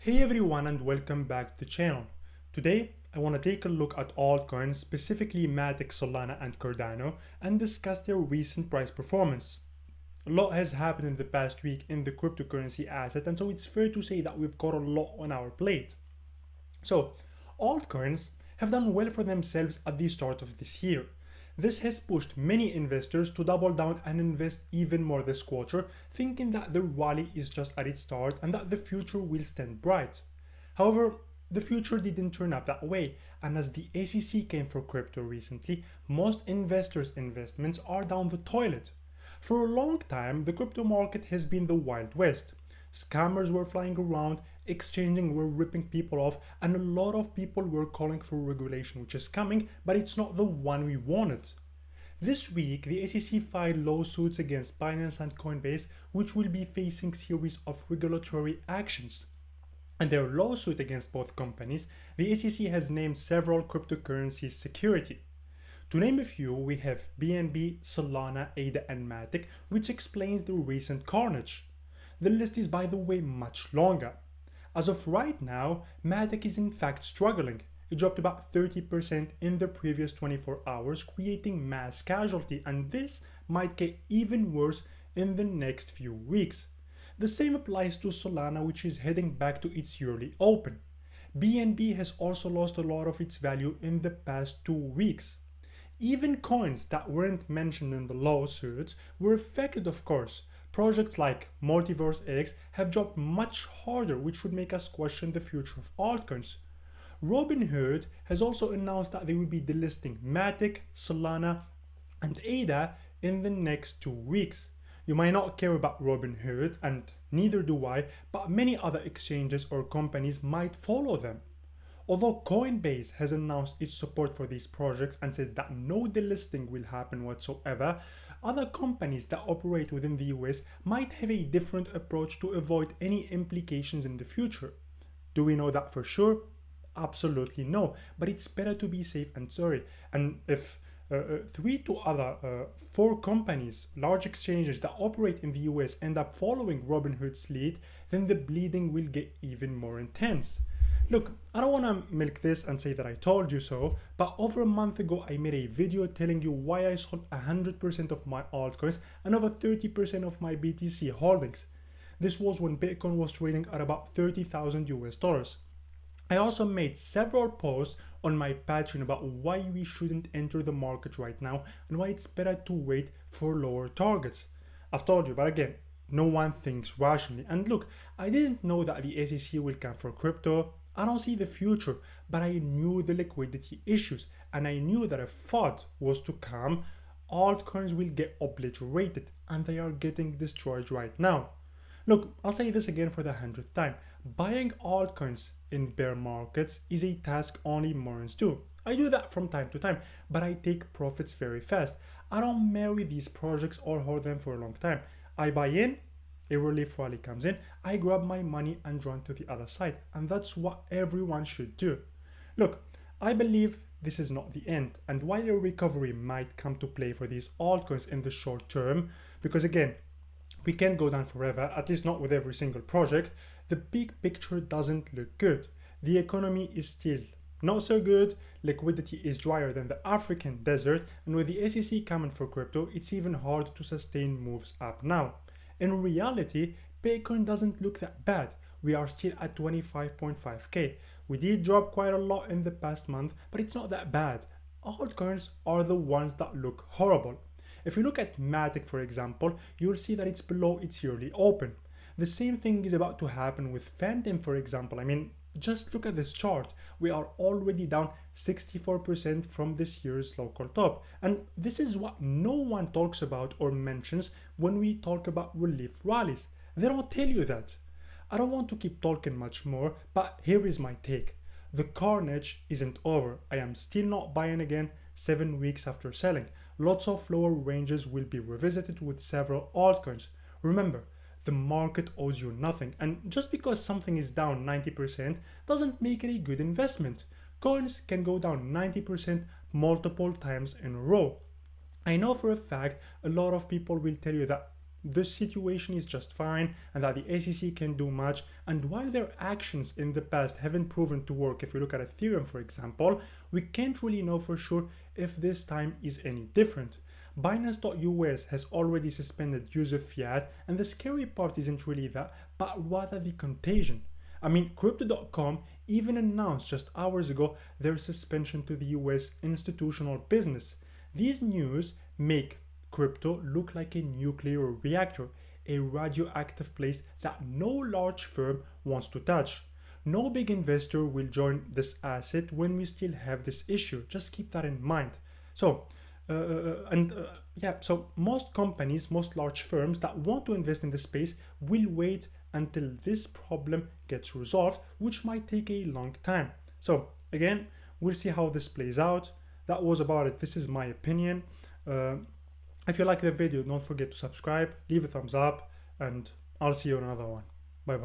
Hey everyone and welcome back to the channel. Today I want to take a look at altcoins, specifically Matic, Solana and Cardano, and discuss their recent price performance. A lot has happened in the past week in the cryptocurrency asset, and so it's fair to say that we've got a lot on our plate. So, altcoins have done well for themselves at the start of this year. This has pushed many investors to double down and invest even more this quarter, thinking that the rally is just at its start and that the future will stand bright. However, the future didn't turn out that way, and as the SEC came for crypto recently, most investors' investments are down the toilet. For a long time, the crypto market has been the Wild West. Scammers were flying around, exchanging were ripping people off, and a lot of people were calling for regulation, which is coming, but it's not the one we wanted. This week, the SEC filed lawsuits against Binance and Coinbase, which will be facing series of regulatory actions. In their lawsuit against both companies, the SEC has named several cryptocurrencies security. To name a few, we have BNB, Solana, ADA, and Matic, which explains the recent carnage. The list is, by the way, much longer. As of right now, Matic is in fact struggling. It dropped about 30% in the previous 24 hours, creating mass casualty, and this might get even worse in the next few weeks. The same applies to Solana, which is heading back to its yearly open. BNB has also lost a lot of its value in the past 2 weeks. Even coins that weren't mentioned in the lawsuits were affected, of course. Projects like Multiverse X have dropped much harder, which would make us question the future of altcoins. Robinhood has also announced that they will be delisting Matic, Solana, and ADA in the next 2 weeks. You might not care about Robinhood, and neither do I, but many other exchanges or companies might follow them. Although Coinbase has announced its support for these projects and said that no delisting will happen whatsoever, other companies that operate within the US might have a different approach to avoid any implications in the future. Do we know that for sure? Absolutely no, but it's better to be safe and sorry. And if 4 companies, large exchanges that operate in the US end up following Robinhood's lead, then the bleeding will get even more intense. Look, I don't want to milk this and say that I told you so, but over a month ago I made a video telling you why I sold 100% of my altcoins and over 30% of my BTC holdings. This was when Bitcoin was trading at about 30,000 US dollars. I also made several posts on my Patreon about why we shouldn't enter the market right now and why it's better to wait for lower targets. I've told you, but again, no one thinks rationally. And look, I didn't know that the SEC will come for crypto. I don't see the future, but I knew the liquidity issues, and I knew that if FUD was to come, altcoins will get obliterated, and they are getting destroyed right now. Look, I'll say this again for the 100th time. Buying altcoins in bear markets is a task only morons do. I do that from time to time, but I take profits very fast. I don't marry these projects or hold them for a long time. I buy in, a relief rally comes in, I grab my money and run to the other side, and that's what everyone should do. Look, I believe this is not the end, and while a recovery might come to play for these altcoins in the short term, because again, we can't go down forever, at least not with every single project, the big picture doesn't look good. The economy is still not so good, liquidity is drier than the African desert, and with the SEC coming for crypto, it's even hard to sustain moves up now. In reality, Bitcoin doesn't look that bad. We are still at 25.5k. We did drop quite a lot in the past month, but it's not that bad. Altcoins are the ones that look horrible. If you look at Matic, for example, you'll see that it's below its yearly open. The same thing is about to happen with Phantom, for example. I mean, just look at this chart. We are already down 64% from this year's local top. And this is what no one talks about or mentions when we talk about relief rallies. They don't tell you that. I don't want to keep talking much more, but here is my take. The carnage isn't over. I am still not buying again 7 weeks after selling. Lots of lower ranges will be revisited with several altcoins. Remember, the market owes you nothing, and just because something is down 90% doesn't make it a good investment. Coins can go down 90% multiple times in a row. I know for a fact a lot of people will tell you that the situation is just fine and that the SEC can do much. And while their actions in the past haven't proven to work, if we look at Ethereum, for example, we can't really know for sure if this time is any different. Binance.us has already suspended use of fiat, and the scary part isn't really that, but rather the contagion. I mean, Crypto.com even announced just hours ago their suspension to the US institutional business. These news make crypto look like a nuclear reactor, a radioactive place that no large firm wants to touch. No big investor will join this asset when we still have this issue. Just keep that in mind. So most companies, most large firms that want to invest in the space will wait until this problem gets resolved, which might take a long time. So again, we'll see how this plays out. That was about it. This is my opinion. If you like the video, don't forget to subscribe, leave a thumbs up, and I'll see you on another one. Bye bye.